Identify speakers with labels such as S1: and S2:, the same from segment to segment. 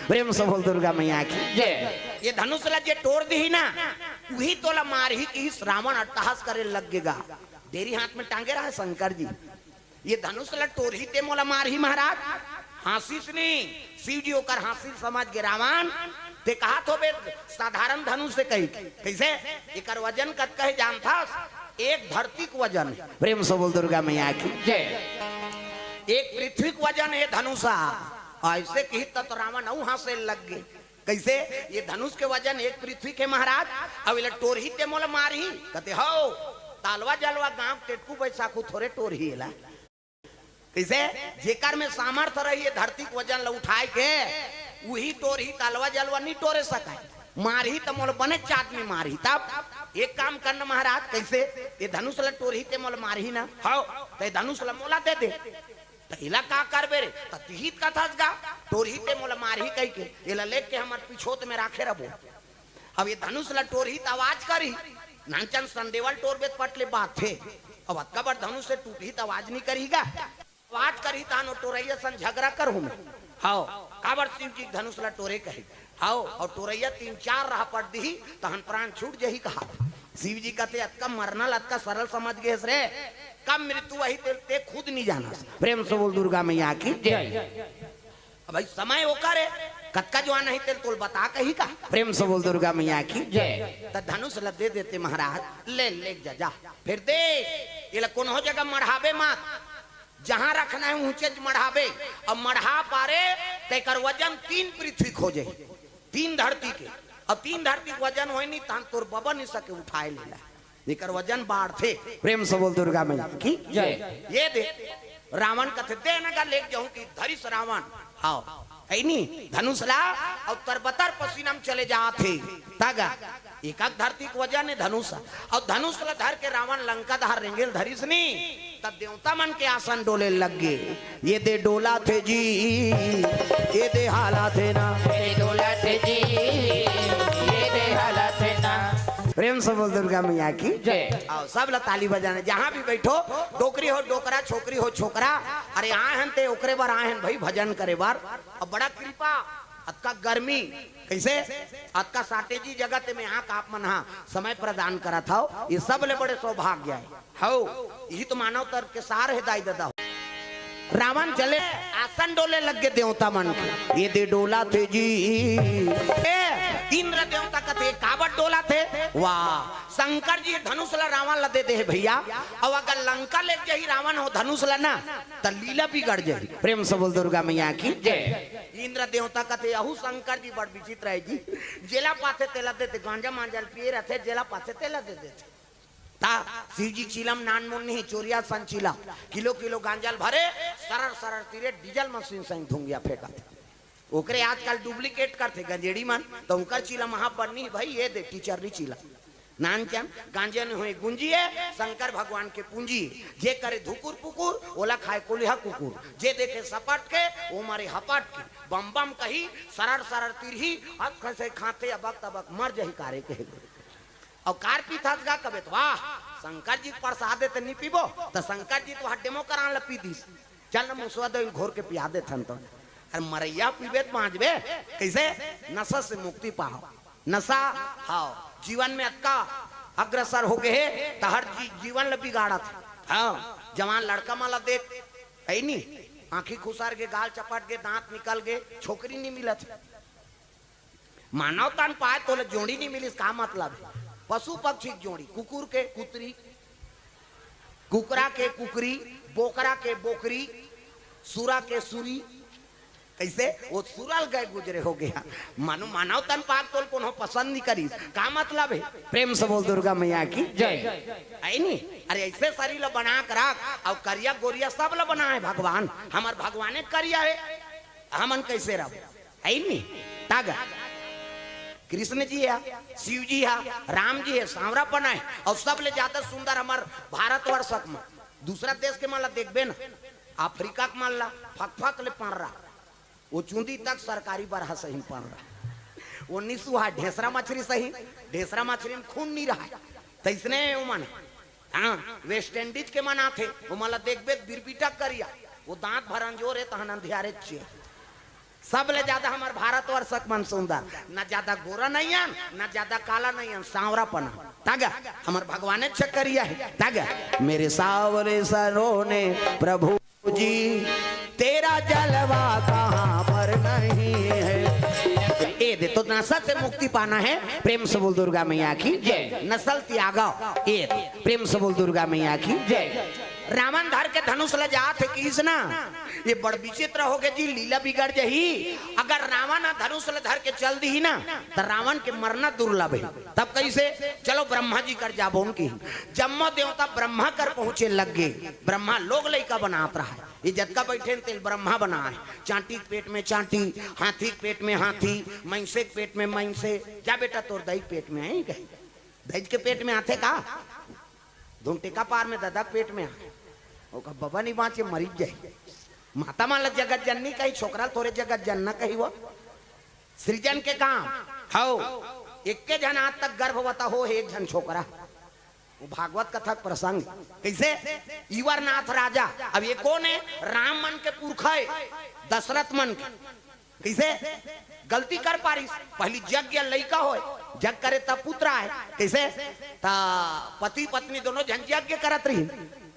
S1: प्रेम से बोल दुर्गा मैया की जय।
S2: ये धनुष ला जे तोड़ दी ना वही तोला मार ही की रावण अट्टहास करे लगेगा। देरी हाथ में टांगे रहा है शंकर जी। ये धनुष ला तोड़ ही ते मोला मार ही महाराज हासिस नहीं शिव जी होकर हासिल समझ के रावण ते कहा तो बे साधारण धनुष से कही कैसे एक वजन कत कहे जानता एक धरती का वजन है।
S1: प्रेम से बोल दुर्गा मैया की जय।
S2: एक पृथ्वी का वजन है धनुषा ऐसे कही तो रावण नौ हाथ लग गए। कैसे ये धनुष के वजन एक पृथ्वी के महाराज अब टोर ही ते मोला मार ही कहते हो तालवा जलवा गांव टेटकू बैसाखू थोड़े टोर ही एला कैसे जेकर में सामर्थ्य रही है धरती के वजन ला उठाए के वही टोर ही तालवा जलवा नहीं टोरे सका मार ही तो मोल बने चाट में मार ही तब एक काम करना महाराज कैसे ये धनुष ला टोर ही ते मोल मार ही ना हो तो धनुष ला मोला दे दे इला का करबे रे तहित का थस गा टोरही ते मोला मारही कह के इला लेके हमर पिछोत में राखे रबो। अब ये धनुष ला टोरही त आवाज करी नानचन संदेवल टोर बेत पटले बात थे अब कबर धनुष से टूटी त आवाज नहीं करीगा आवाज करी तानो टोरैया सन झगड़ा कर हूं हाओ काबर शिव जी धनुष ला टोरे कहे हाओ और टोरैया 3-4 रहा पड़ दी तहन प्राण छूट जही कहा। शिव जी कहते अतका मरना अतका सरल समझ गए रे कब मृत्यु वही ते खुद नहीं जाना।
S1: प्रेम से बोल दुर्गा मैया की जय।
S2: भाई समय होकर कत्का जो नहीं तेल तोल बता कही का।
S1: प्रेम से बोल दुर्गा मैया की जय।
S2: तो धनुष ला दे देते महाराज ले जा फिर दे ये कौन हो जगह मढ़ाबे मत जहां रखना है ऊंचे मढ़ाबे अब मढ़ा पारे तेकर वजन 3 पृथ्वी खोजे 3 धरती के अब 3 धरती के वजन हो नहीं तहन तोर बबा नहीं सके उठाए लेला लेकर वजन बाढ़ थे।
S1: प्रेम से बोल दुर्गा मैया की जय।
S2: ये दे रावण कथे दे ना ले जाऊं कि धरिस रावण आओ है नहीं धनुष ला और तरबतर पसीनाम चले जाते तागा एक धरती के वजन है धनुष और धनुष ला धर के रावण लंका धार रेंगेल धरिस नहीं तब देवता मन के आसन डोले लग गए।
S1: ये दे डोला थे जी ये दे हाला थे ना
S3: ये डोला थे जी ये दे हाला थे ना।
S1: प्रेम से बोल दुर्गा मैया की जय।
S2: आओ सब ला ताली बजाने जहां भी बैठो डोकरी हो डोकरा छोकरी हो छोकरा अरे आए हैं ते ओकरे बार आए हैं भाई भजन करे बार अब बड़ा कृपा अतका गर्मी कैसे अतका साटेजी जगत में यहाँ का आप मन समय प्रदान करा था ये सब ले बड़े सौभाग्य है हो यही तो मानव तर्क के सार है दाई दादा। रावण चले आसन डोले लग गए देवता मन के
S1: ये दे डोला थे जी
S2: इंद्र देवता कथे काबट डोला थे वाह शंकर जी धनुष ला रावण ला दे दे भैया और अगर लंका ले जाही रावण हो धनुष ला ना तो लीला बिगड़ जाही।
S1: प्रेम से बोल दुर्गा मैया की
S2: जय। इंद्र देवता कथे अहू शंकर जी बड़ विचित्र है जी जेला पाथे तेला देते गांजा मांजल पिए रहते जेला पाथे तेला दे देते ता शिव जी चिलम नान मुन नहीं चोरिया संचिला किलो किलो गांजल भरे सरर तीरे डीजल मशीन से धुंगिया फेंका ओकरे आजकल डुप्लीकेट करते गंजेड़ी मन तो उनकर चिला वहां पर नहीं भाई ये दे टीचर चिला नानचन गांजे ने हुए गुंजी है शंकर भगवान के पूंजी जे करे धुकुर पुकुर ओला खाए कोलिहा कुकुर जे देखे सपट के वो मारे हपट के बम बम कही सरर तिरही अब से खाते अबक तबक मर जही कारे के और कार पीथस गा कबे तो वाह शंकर जी प्रसाद देते नहीं पीबो तो शंकर जी तो डेमो करान ला पी दीस चल न मुसवा दो घोर के पिया दे थन तो अरे मरैया पीबे पांचबे कैसे नशा से मुक्ति पाओ नशा हाओ जीवन में अक्का अग्रसर हो गए तो हर जीवन ला बिगाड़ा था हाँ जवान लड़का माला देख है नहीं आंखी खुसार के गाल चपट के दांत निकल गए छोकरी नहीं मिला था मानव तन पाए तो जोड़ी नहीं मिली इसका मतलब है पशु पक्षी जोड़ी कुकुर के कुतरी कुकरा के कुकरी बोकरा के बोकरी सुरा के सुरी कैसे वो सुरल गए गुजरे हो गया मानो मानव तन पाक तो कोनो पसंद नहीं करी का मतलब है।
S1: प्रेम से बोल दुर्गा मैया की जय।
S2: है नहीं अरे ऐसे शरीर ला बना कर रख और करिया गोरिया सब ला बना है भगवान हमार भगवाने करिया है हमन कैसे रह है नहीं तागा कृष्ण जी है शिव जी है राम जी है सांवरा पना है और सब ले ज्यादा सुंदर हमार भारतवर्ष में दूसरा देश के माला देखबे ना अफ्रीका के माला फक ले पड़ रहा वो चूंदी तक सरकारी बरहा सही पड़ रहा वो निसुहा ढेसरा मछली सही ढेसरा मछली में खून नहीं रहा तो इसने मन हाँ वेस्ट इंडीज के मना थे वो माला देखबे बिरबिटा करिया वो दांत भरन जोर है तहन अंधियारे सब ले ज्यादा हमार भारतवर्षक मन सुंदर, न ज्यादा गोरा नहीं है न ज्यादा काला नहीं है, सांवरा पना तागा हमार भगवान चक्करिया है तागा।
S1: मेरे सावरे सरों ने प्रभु जी तेरा जलवा कहाँ पर नहीं है।
S2: ए दे तो नशा से मुक्ति पाना है, प्रेम से बोल दुर्गा मैया की जय। नस्ल त्यागा ए प्रेम से बोल दुर्गा मैया की जय। रावण धर के धनुष ले जात है कृष्णा, ये बड़ विचित्र हो गए जी, लीला बिगड़ जही। अगर रावण धनुष ले धर के चल दी ही ना तो रावण के मरना दुर्लभ है। तब कैसे, चलो ब्रह्मा जी कर जाबो उनकी। जम्मो देवता ब्रह्मा कर पहुंचे लग गए, ब्रह्मा लोग लइका बनात रहा है। ये जतका बैठे तेल ब्रह्मा बना है, चांटी के पेट में चांटी, हाथी के पेट में हाथी, मैंसे के पेट में मैंसे। क्या बेटा तोर दही पेट में है, दही के पेट में आते का धुमटिका पार में दादा पेट में आए बाबा नहीं बाँचे मरीज जाए। माता माला जगत जननी कही, छोकरा थोड़े जगत जनना कही। वो सृजन के काम हो, एक के जन आज तक गर्भवता हो, एक जन छोकरा। वो भागवत कथा प्रसंग कैसे, ईवर नाथ राजा। अब ये कौन है, राम मन के पुरखा है, दशरथ मन के। कैसे गलती कर पारिस, पहली यज्ञ लइका हो, जग करे तब पुत्र है। कैसे ता पति पत्नी दोनों जन यज्ञ करत रही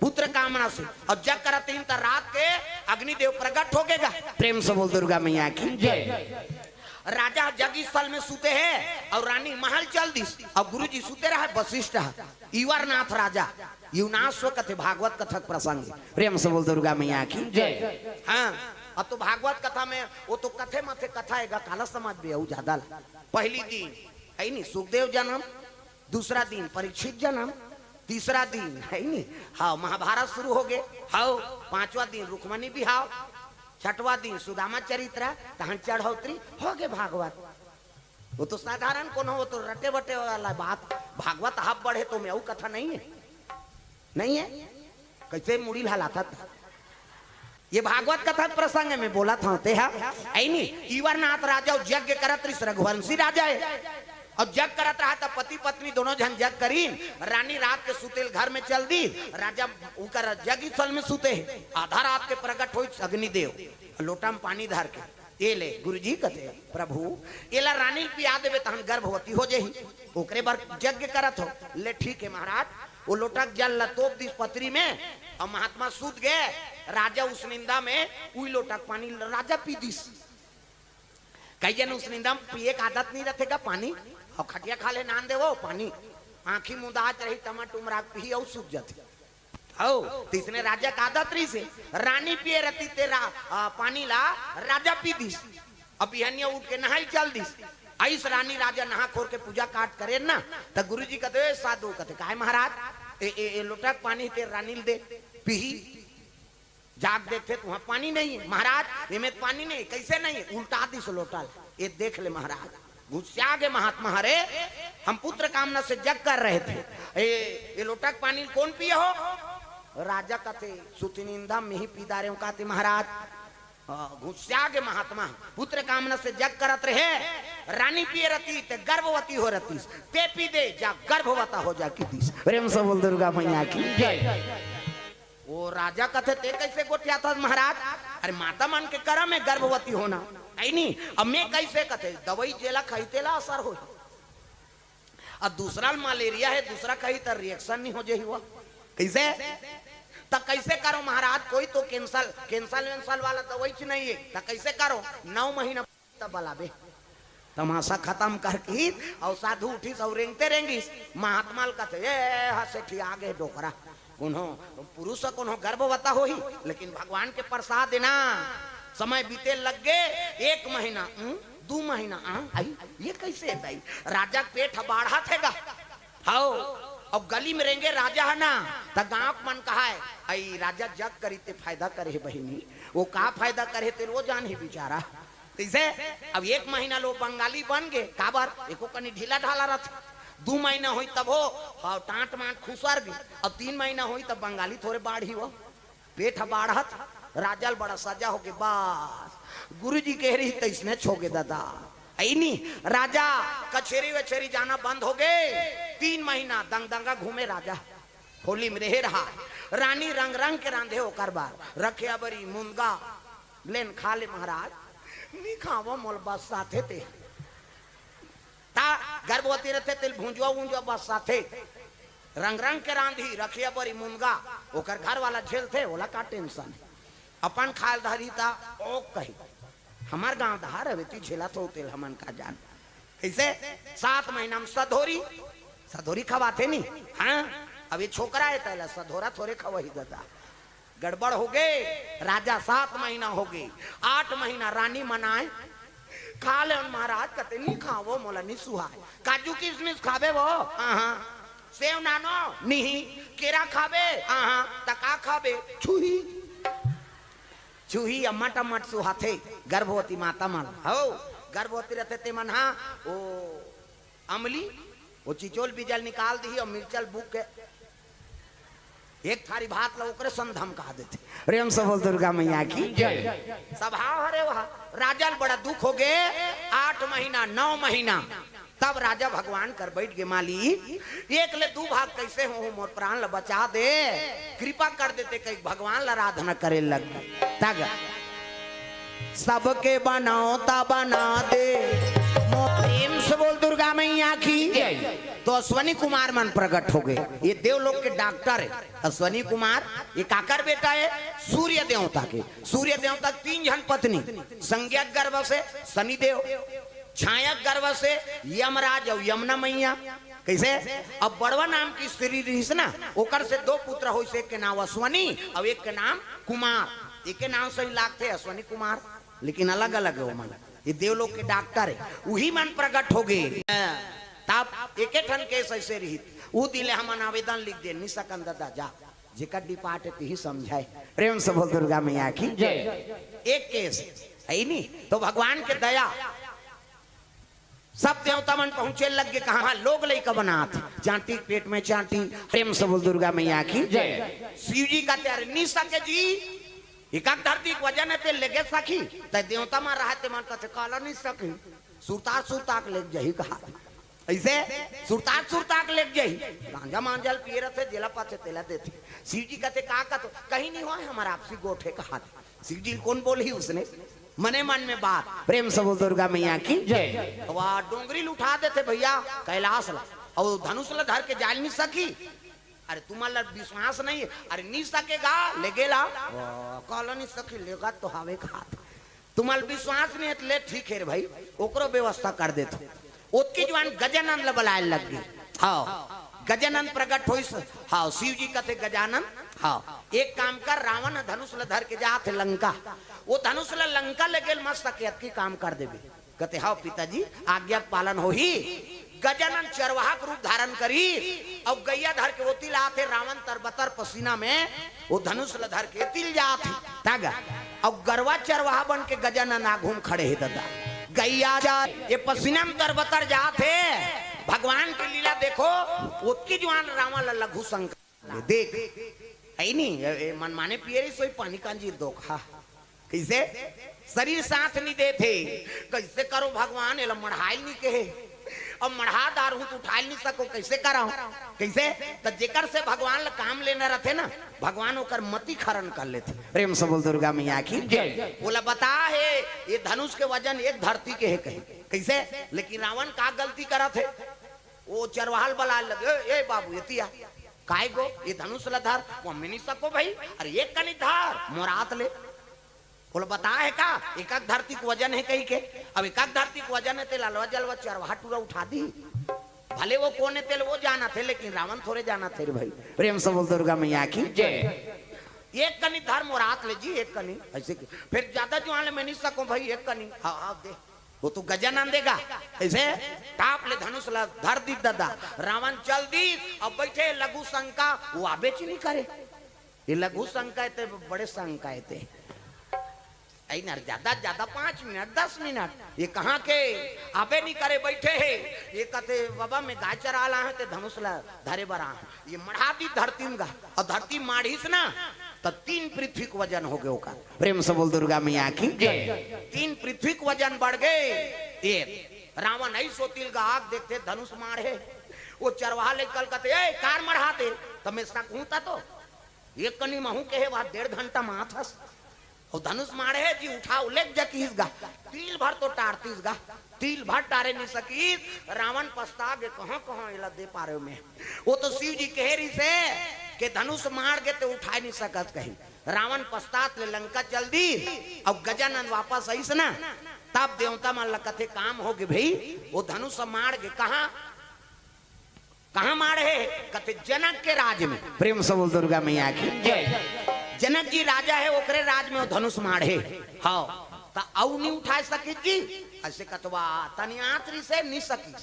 S2: पुत्र कामना से, और जग करत रही तो रात के अग्निदेव प्रकट हो गएगा। प्रेम से बोल दुर्गा मैया की जय। राजा जगी स्थल में सूते हैं और रानी महल चल दी, और गुरु जी सूते रहा वशिष्ठ। ईवर नाथ राजा युनाश्व कथे भागवत कथक प्रसंग। प्रेम से बोल दुर्गा मैया की जय। हाँ अब तो भागवत कथा में वो तो कथे मथे कथा है, काला समाज भी है ज्यादा। पहली दिन है नहीं सुखदेव जन्म, दूसरा दिन परीक्षित जन्म, तीसरा दिन है नहीं हाँ महाभारत शुरू हो गए, हाँ पांचवा दिन रुक्मणी बिहाव, छठवा दिन सुदामा चरित्र, तहन चढ़ौतरी हो गए भागवत। वो तो साधारण कौन हो, वो तो रटे बटे वाला बात। भागवत हाथ बढ़े तो मैं वो कथा नहीं है, नहीं है। कैसे मुड़ी हलाता था ये भागवत कथा प्रसंग में बोला था ते ईवर नाथ राजा यज्ञ करत रही, रघुवंशी राजा है और जग करत रहा था। पति पत्नी दोनों जन जग करी, रानी रात के सुतेल घर में चल दी, राजा उनका जग स्थल में सुते है। आधा रात के प्रकट हो अग्निदेव, लोटा में पानी धर के ये ले गुरुजी कहते प्रभु ये ला रानी पिया देवे तहन गर्भवती हो जाही, ओकरे बार यज्ञ करत हो। ले ठीक है महाराज, वो लोटा जल लतोप दी पत्री में और महात्मा सूत गए। राजा उस निंदा में उई लोटा पानी राजा पी दिस। कई जन उस निंदा में पिए का आदत नहीं रखेगा पानी, और खटिया खा ले नान दे वो पानी, आंखी मुदाच रही टमाटुमरा पी और सूख जाती। हो तीसरे राजा का आदत रही से रानी पिए रहती तेरा पानी ला, राजा पी दिस। अब यहनिया उठ के नहाई चल दिस। ऐस रानी राजा नहा खोर के पूजा काट करे ना, तो गुरु जी कहते साधु कहते काहे महाराज ए लोटा पानी ते रानी दे पी। जाग देखते तो वहां पानी नहीं है महाराज, इमें पानी नहीं, कैसे नहीं, उल्टा दिस लोटा ये देख ले महाराज। गुस्सा गए महात्मा, हरे हम पुत्र कामना से जग कर रहे थे, ये लोटा पानी कौन पिए हो। राजा कहते सुतिनिंदा में ही पीदा रहे कहते महाराज। गुस्सा गए महात्मा, पुत्र कामना से जग करत रहे, रानी पिए रहती ते गर्भवती हो रहती, ते पी दे जा गर्भवता हो जा की।
S1: प्रेम से बोल दुर्गा मैया की
S2: जय। वो राजा कहते ते कैसे गोठिया था महाराज, अरे माता मन के करम में गर्भवती होना नहीं। अब मैं कैसे कहते दवाई जेला खाईते ला असर हो, अब दूसरा मलेरिया है, दूसरा कहीं तो रिएक्शन नहीं हो जाए हुआ, कैसे तब कैसे करो महाराज। कोई तो कैंसल वाला दवाई नहीं है, तो कैसे करो 9 महीना तब बलाबे तमाशा खत्म करके और साधु उठी और रेंगते रेंगी। महात्मा कहते हसे आगे डोकरा उन्हों पुरुष को गर्भवता हो ही, लेकिन भगवान के प्रसाद ना समय बीते लग गए। 1 महीना 2 महीना आई ये कैसे दाई, राजा पेट बाढ़ा थेगा हाओ। अब गली में रहेंगे राजा है ना, तो गांव मन कहा है आई राजा जग करी ते फायदा करे बहिनी, वो का फायदा करे ते वो जान ही बेचारा। इसे अब 1 महीना लोग बंगाली बन गए, काबर एको कनी ढीला ढाला रथ। 2 महीना हुई तब हो और टाँट माट खुसर गई, अब 3 महीना हुई तब बंगाली थोड़े बाढ़ी हो, पेट बाढ़त राजल बड़ा सजा हो गए। बस गुरु जी कह रही तो इसने छोगे दादा नहीं, राजा कचेरी वचेरी जाना बंद हो गए। 3 महीना दंगा घूमे राजा, होली में रहे रहा। रानी रंग रंग के रांधे होकर बार रखे बरी मुनगा लेन खा ले महाराज। नहीं खावो मोल बस साथे ते ता गर्भवती रहते तिल भूंजवा भूंजवा बस साथे रंग रंग के रांधी रखिया बरी मुनगा ओकर घर वाला झेल थे ओला का टेंशन अपन खाल धरी ता ओ कही हमार गांव धार हवे ती झेला तो तेल हमन का जान कैसे 7 महीना में सधोरी खवाते नहीं हाँ अब ये छोकरा है तैला सधोरा थोड़े खवही दादा गड़बड़ हो गए राजा 7 महीना हो गए 8 महीना रानी मनाए खा ले महाराज कहते नहीं खावो मोला नहीं सुहाए काजू किशमिश खावे वो हाँ सेव नानो नहीं केरा खावे हाँ तका खावे छुही चूही अम्मा टमाट सुहाथे गर्भवती माता मन हो गर्भवती रहते ते मन हाँ ओ अमली वो चिचोल बीजल निकाल दी और मिर्चल बुक के एक थारी भात ला ओकरे संग धमका देते प्रेम से बोल दुर्गा मैया की स्वभाव हरे वहा राजा बड़ा दुख हो गए 8 महीना 9 महीना तब राजा भगवान कर बैठ गए मालिक एक ले 2 भाग कैसे हो मोर प्राण ला बचा दे कृपा कर देते कई भगवान ला आराधना करे लग तग
S1: सबके बनाओ ता बना दे
S2: प्रेम से बोल दुर्गा मैया की तो अश्वनी कुमार मन प्रकट हो गए ये देवलोक के डॉक्टर है अश्वनी कुमार ये काकर बेटा है सूर्य देवता के सूर्य देवता 3 जन पत्नी संज्ञक गर्भ से शनिदेव छायक गर्भ से यमराज और यमुना मैया कैसे अब बड़वा नाम की स्त्री रही ना ओकर से 2 पुत्र हो से एक के नाम अश्वनी और एक के नाम कुमार एक के नाम से ही लागते अश्वनी कुमार लेकिन अलग अलग है वो मन ये देवलोक के डॉक्टर है वही मन प्रकट हो गए तब एक ठन केस ऐसे रही वो दिले हमन आवेदन लिख दे निसकन दादा जा जेकर डिपार्ट है ही समझाए
S1: प्रेम से बोल दुर्गा मैया की
S2: एक केस है नहीं तो भगवान के दया सब देवता मन पहुंचे लग गए कहा लोग लई का बनात चांटी पेट में चांटी
S1: प्रेम से बोल दुर्गा मैया की
S2: शिव जी का तैयार नहीं सके जी एक धरती वजन ते लेगे सखी त देवता में रहते मन कथे काला नहीं सकी सुरताक ले जही कहा ऐसे सुरताक ले जही गांजा मांजल पिए रहते जेला पाथे तेला देते शिव जी कहते का तो कहीं नहीं हुआ हमारा आपसी गोठे कहा शिव जी कौन बोली उसने मने मन में बात
S1: प्रेम से बोल दुर्गा मैया की
S2: वह डोंगरी उठा देते भैया कैलाश ला और धनुष ला धर के जाल नहीं सकी अरे तुम्हारा विश्वास नहीं है अरे नहीं सकेगा लेगेला कॉलो नहीं सकी लेगा तो हवे खात तुम्हारा विश्वास नहीं है ले ठीक है भाई ओकरो व्यवस्था कर देते उसकी जवान गजानन ला बुलाए लग गई हाँ गजानन प्रकट हो हाँ शिव जी कहते गजानन हाँ एक काम कर रावण धनुष ला धर के जाते लंका वो धनुष ला लंका लेके मस्त सके की काम कर देवे कहते हाँ पिताजी आज्ञा पालन हो ही गजानन चरवाहक रूप धारण करी और गैया धर के वो तिल आते रावण तरबतर पसीना में वो धनुष ला धर के तिल जाते तागा और गरवा चरवाहा बन के गजानन आ घूम खड़े है दादा गैया जा ये पसीना में तरबतर जाते भगवान की लीला देखो उसकी जवान रावण ला लघु संकर देख है नहीं मन माने पिए सोई पानी कांजी धोखा कैसे शरीर साथ नहीं देते कैसे करो भगवान एला मढ़ाई नहीं कहे अब मढ़ा दार हूं तो उठा नहीं सको कैसे करा कैसे तो जेकर से भगवान ला काम लेना रहते ना भगवान ओकर मति खरण कर लेते
S1: प्रेम से बोल दुर्गा मैया की
S2: बोला बता है ये धनुष के वजन एक धरती के है कहीं कैसे लेकिन रावण का गलती करा थे वो चरवाहल बला लगे ए बाबू ये काय गो ये धनुष ला धर वो मिनी सको भाई अरे एक का नहीं धार मोरात ले बोलो बता है का एक धरती को वजन है कहीं के अब एक धरती को वजन है ते लालवा जलवा चरवाहा टूरा उठा दी भले वो कौन है तेल वो जाना थे लेकिन रावण थोड़े जाना थे रे भाई
S1: प्रेम से बोल दुर्गा मैया की
S2: एक कनी धर्म और हाथ ले जी एक कनी ऐसे फिर ज्यादा जो आने में नहीं सकूं भाई एक कनी हाँ दे वो तो गजानन देगा ऐसे टाप ले धनुष ला धर दी दादा रावण चल दी अब बैठे लघु शंका वो आबे नहीं करे ये लघु शंका थे बड़े शंका थे ज्यादा ज्यादा 5 मिनट 10 मिनट ये कहाँ के आबे नहीं करे बैठे है ये कहते बाबा में गाय चरा ला है धनुष ला धरे बरा ये मढ़ा दी धरती में और धरती माढ़ीस ना तो 3 पृथ्वी को वजन हो गए का
S1: प्रेम से बोल दुर्गा मैया की
S2: 3 पृथ्वी को वजन बढ़ गए ये रावण नहीं सोतिल का आग देखते धनुष मारे वो चरवाहा ले कल कहते ए कार मढ़ाते तो मैं सकूंता तो एक कनी महू के है वहां 1.5 घंटा माथस और धनुष मारे है जी उठा उलेक जकीस गा तिल भर तो टारतीस गा तिल भर टारे नहीं सकी रावण पछता गे कहां कहां इला दे पारे में वो तो शिव जी कहेरी से के धनुष मार के तो उठा नहीं सकत कहीं रावण पछतात ले लंका चल दी अब गजानन वापस आई से ना तब देवता मान कथे काम हो गए भाई वो धनुष मार के कहां मारे है कथे जनक के राज में
S1: प्रेम से बोल दुर्गा मैया की
S3: जय
S2: जनक जी राजा है ओकरे राज में वो धनुष मारे हाँ ता औ नहीं उठा सकी जी ऐसे कतवा तनी आतरी से नहीं सकी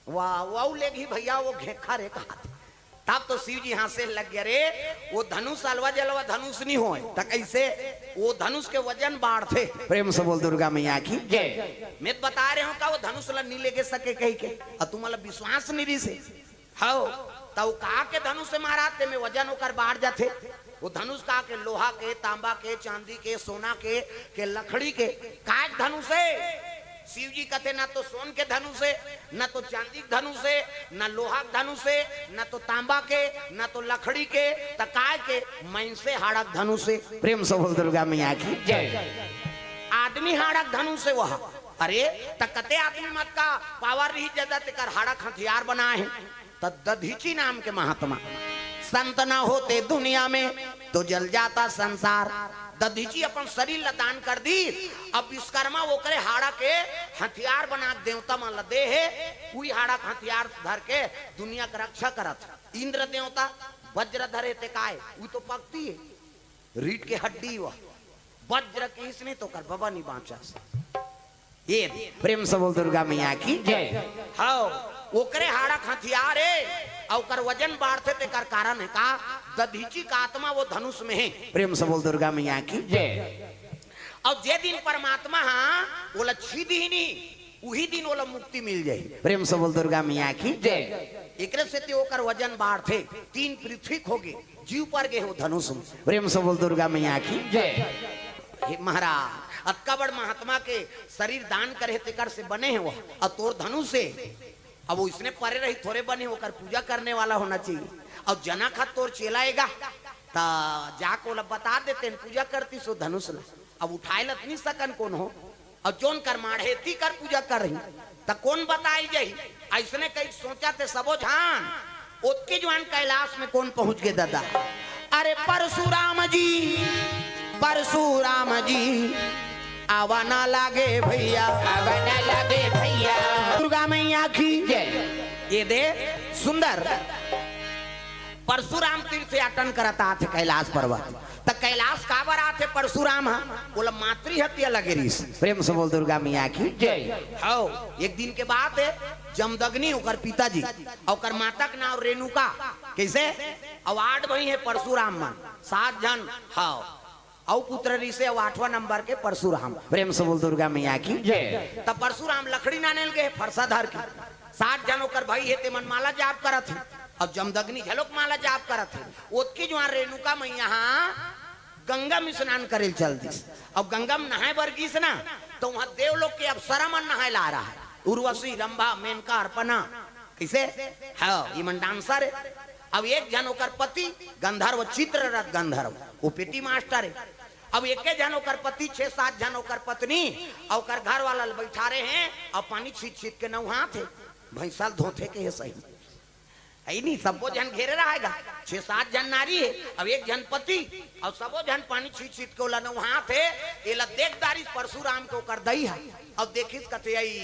S2: वाह वो लेगी भैया वो घेखा रे कहा तब तो शिव जी हाथ से लग गया रे वो धनुष अलवा जलवा धनुष नहीं हो तक ऐसे वो धनुष के वजन बाढ़ थे
S1: प्रेम से बोल दुर्गा मैया की
S3: जय
S2: मैं बता रहे हूँ का वो धनुष ला नहीं लेके सके कहीं के और तुम्हारा विश्वास नहीं रही से हाँ तब कहा के धनुष से महाराज में वजन होकर बाढ़ जाते वो धनुष कहा के लोहा के तांबा के चांदी के सोना के लकड़ी के काट धनुष है शिव जी कहते ना तो सोन के धनुष है ना तो चांदी के धनुष है ना लोहा के धनुष है ना तो तांबा के ना तो लकड़ी के तकाय के मन से हाड़क धनुष है
S1: प्रेम से बोल दुर्गा मैया की
S3: जय
S2: आदमी हाड़क धनुष है वह अरे तकते आदमी मत का पावर रही ज्यादा तेकर हाड़क हथियार बना है दधीची नाम के महात्मा संत ना होते दुनिया में तो जल जाता संसार दधीची अपन शरीर लदान कर दी अब विश्वकर्मा वो करे हाड़ा के हथियार बना देवता मन लदे है वही हाड़ा का हथियार धर के दुनिया का रक्षा करत इंद्र देवता वज्र धरे ते काय वो तो पकती है रीढ़ के हड्डी वह वज्र की इसने तो कर बाबा नहीं बांचा ये
S1: प्रेम से बोल दुर्गा मैया की
S3: जय
S2: हाँ ओकरे हाड़ा हथियार है और कर वजन बाढ़ते ते कर कारण है का दधीची का आत्मा वो धनुष में है
S1: प्रेम से बोल दुर्गा मैया की
S3: जय
S2: और जे दिन परमात्मा हाँ बोला छिद ही नहीं वही दिन बोला मुक्ति मिल जाए
S1: प्रेम से बोल दुर्गा मैया की
S3: जय
S2: एकरे से ते ओकर वजन बाढ़ते 3 पृथ्वी हो गए जीव पर गए हो धनुष में
S1: प्रेम से बोल दुर्गा मैया की
S3: जय
S2: हे महाराज अक्का बड़ महात्मा के शरीर दान करे तेकर से बने हैं वो और तोर धनुष से अब वो इसने परे रही थोड़े बने होकर पूजा करने वाला होना चाहिए और जना खा तोर चेलाएगा ता जाको ला बता देते पूजा करती सो धनुष ला अब उठाए लत नहीं सकन कौन हो और जोन कर माढ़े ती कर पूजा कर रही ता कौन बताई जाई ऐसने कहीं सोचा थे सबो झान ओतके जवान कैलाश में कौन पहुंच गए दादा अरे परशुराम जी आवा ना लागे भैया
S3: आवन लगे भैया
S2: दुर्गा मैया की
S3: जय
S2: ये दे सुंदर परशुराम तीर्थ याटन करता थे कैलाश पर्वत त कैलाश काबर आते परशुराम बोला मातृ हत्या लगे रीस
S1: प्रेम से बोल दुर्गा मैया की
S3: जय
S2: हाँ एक दिन के बाद है जमदग्नि ओकर पिताजी और माता का नाम रेणुका कैसे अवार्ड वही है परशुराम मन 7 जन हाँ और पुत्र ऋषि 8वां नंबर के परशुराम
S1: प्रेम से बोल दुर्गा मैया की
S3: जय
S2: तब परशुराम लकड़ी नानेल गए फरसा धर की 7 जन ओकर भाई है ते मन माला जाप करत है और जमदग्नि झलोक माला जाप करत है ओतकी जो रेणुका मैया गंगा में स्नान करे चल दिस अब गंगा में नहाए बरगीस ना तो वहां देवलोक के अप्सरा मन नहाए ला रहा है उर्वशी रंभा मेनका अर्पणा कैसे हाँ ये मन डांसर है अब एक जन ओकर पति गंधर्व चित्ररथ गंधर्व वो पेटी मास्टर है अब एक जन ओकर पति 6-7 जन ओकर पत्नी और ओकर घर वाला बैठा रहे हैं और पानी छीट के नौहा थे भैंसा धोते के है सही है नहीं सबो जन घेरे रहेगा 6-7 जन नारी है अब एक जन पति और सबो जन पानी छीट के ओला नौहा थे एला देखदारी परशुराम को कर दई है और देखिस कथे आई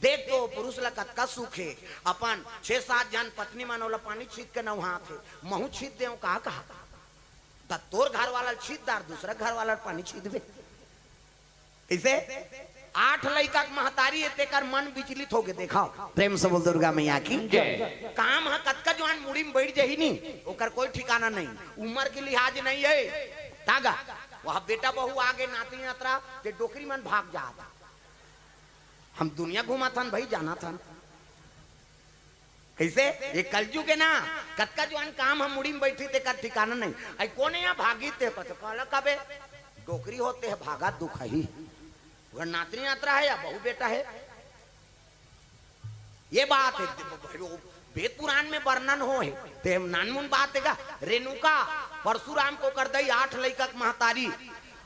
S2: देख तो पुरुष ला कतका सुख है अपन 6-7 जन पत्नी मन ओला पानी छीट के नौहा थे महू छीट देव कहा ता तोर घर वाला छीतदार दूसरा घर वाला पानी छीत दे इसे 8 लड़का महतारी है तेकर मन विचलित हो गए देखाओ
S1: प्रेम से बोल दुर्गा मैया की
S3: जय
S2: काम है कतका जवान मुड़ी में बैठ जाही नहीं ओकर कोई ठिकाना नहीं उम्र के लिहाज नहीं है तागा वह बेटा बहू आगे नाती यात्रा ते डोकरी मन भाग जाता हम दुनिया घुमा था भाई जाना था कैसे ये कलजू के ना कतका जवान काम हम मुड़ी में बैठी ते कर ठिकाना नहीं आई कोने यहाँ भागी ते कहला कबे डोकरी होते है भागा दुख ही वह नातनी यात्रा है या बहू बेटा है ये बात है वेद पुराण में वर्णन हो है ते नानमुन बात है रेणुका परशुराम को कर दई 8 लड़का महतारी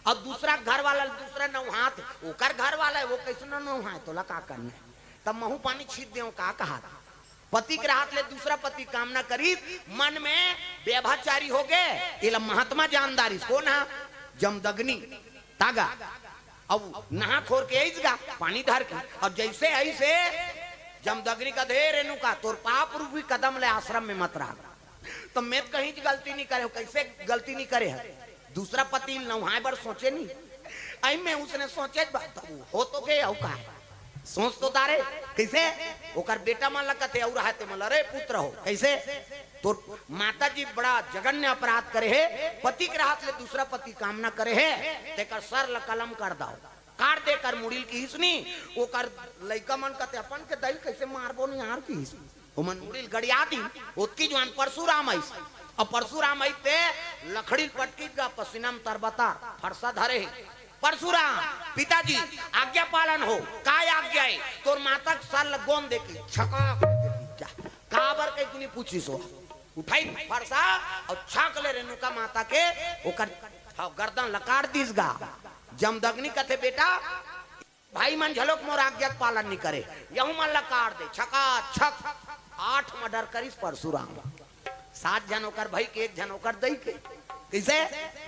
S2: और दूसरा घर वाला दूसरा नौहात ओकर घर वाला है वो कैसे नौहा है तोला का करना है तब महू पानी छीट दे का कहा पति के हाथ ले दूसरा पति कामना करी मन में व्यभाचारी हो गए ये महात्मा जानदारी कौन है जमदग्नि तागा अब नहा खोर के आईगा पानी धर के अब जैसे ऐसे जमदग्नि का दे रेणु का तोर पाप रूपी कदम ले आश्रम में मत रहा तो मैं कहीं गलती नहीं करे कैसे गलती नहीं करे है दूसरा पति नहाए बार सोचे नहीं आई में उसने सोचे हो तो गए का सोच तो तारे कैसे ओकर बेटा मन लगते और रहते मन अरे पुत्र हो कैसे तो माता जी बड़ा जघन्य अपराध करे है पति के हाथ ले दूसरा पति कामना करे है तेकर सर ल कलम कर दाओ काट दे कर मुड़िल की हिसनी ओकर लइका मन कहते अपन के दई कैसे मारबो नहीं यार की हिस ओ मन मुड़िल गड़िया दी ओतकी जवान परशुराम आइस और परशुराम आइते लखड़ी पटकी का पसीना में तरबता फरसा धरे परशुराम पिताजी आज्ञा पालन हो काय आज्ञा है तोर माता सर लगोन देखी छका काबर के कुनी पूछी सो उठाई फरसा और छाक ले रेणुका माता के ओकर गर्दन लकार दिस गा जमदग्नि कथे बेटा भाई मन झलोक मोर आज्ञा पालन नहीं करे यहू मन लकार दे छका छक 8 मर्डर करिस परशुराम 7 जन होकर भाई के 1 जन होकर दई के कैसे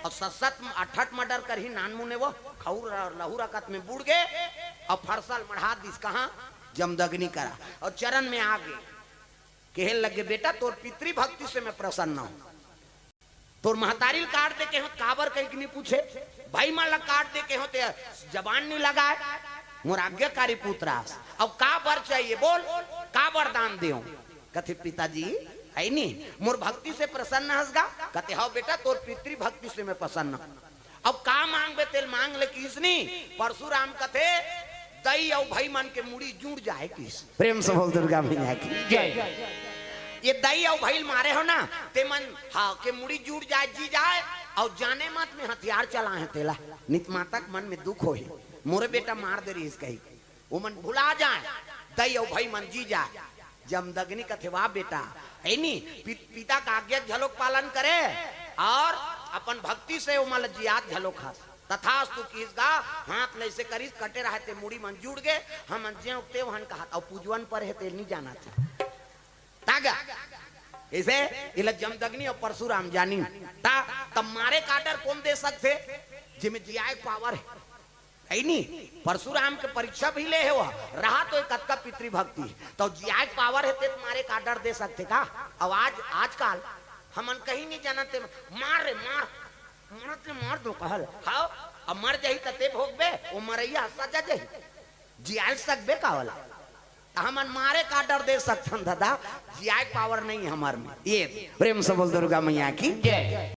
S2: और 7-8 मर्डर कर ही नान मुने वो खौर लहू रकत में बुड़ गए और फरसल मढ़ा दिस कहा जमदग्नि करा और चरण में आ गए कहने लगे बेटा तोर पितृ भक्ति से मैं प्रसन्न हूं तोर महतारी काट दे के हो काबर कहीं नहीं पूछे भाई माला काट दे के होते जबान नहीं लगाए मोर आज्ञाकारी पुत्र अब का बर चाहिए बोल का वरदान दे कथे पिताजी है नहीं मोर भक्ति से प्रसन्न हंसगा कहते हाँ बेटा तोर पितृ भक्ति से मैं प्रसन्न अब का मांग बे तेल मांग ले किसनी परशुराम कथे दई और भाई मन के मुड़ी जुड़ जाए किस
S1: प्रेम से बोल दुर्गा मैया की
S3: जय
S2: ये दई और भाई मारे हो ना ते मन हाँ के मुड़ी जुड़ जाए जी जाए और जाने मत में हथियार चला है तेला नित मातक मन में दुख हो मोरे बेटा मार दे रही कही वो मन भुला जाए दई और भाई मन जी जाए जमदग्नि कथे वाह बेटा है नी पिता का आज्ञा झलोक पालन करे और अपन भक्ति से वो मल जियात झलोक खास तथास्तु किसगा हाथ ले से करीस कटे रहते मुड़ी मन जुड़ गए हम अंजे उगते वहन कहा और पूजवन पर है तेल नहीं जाना था तागा ऐसे इला जमदग्नि और परशुराम जानी ता तब मारे काटर कौन दे सकते जिमे जियाए पावर है नहीं परशुराम के परीक्षा भी ले है वो रहा तो एक का पितृ भक्ति तो जियाए पावर है ते तुम्हारे काटर दे सकते का अब आजकल हमन कहीं नहीं जानते मार रे मार मरत ले मार दो कहल हां अब मर जाई तते भोगबे ओ मरैया सजा जाई जियाए सकबे का वाला हमन मारे का डर दे सकथन दादा जियाए पावर नहीं हमार में ये
S1: प्रेम से बोल दुर्गा मैया की
S3: जय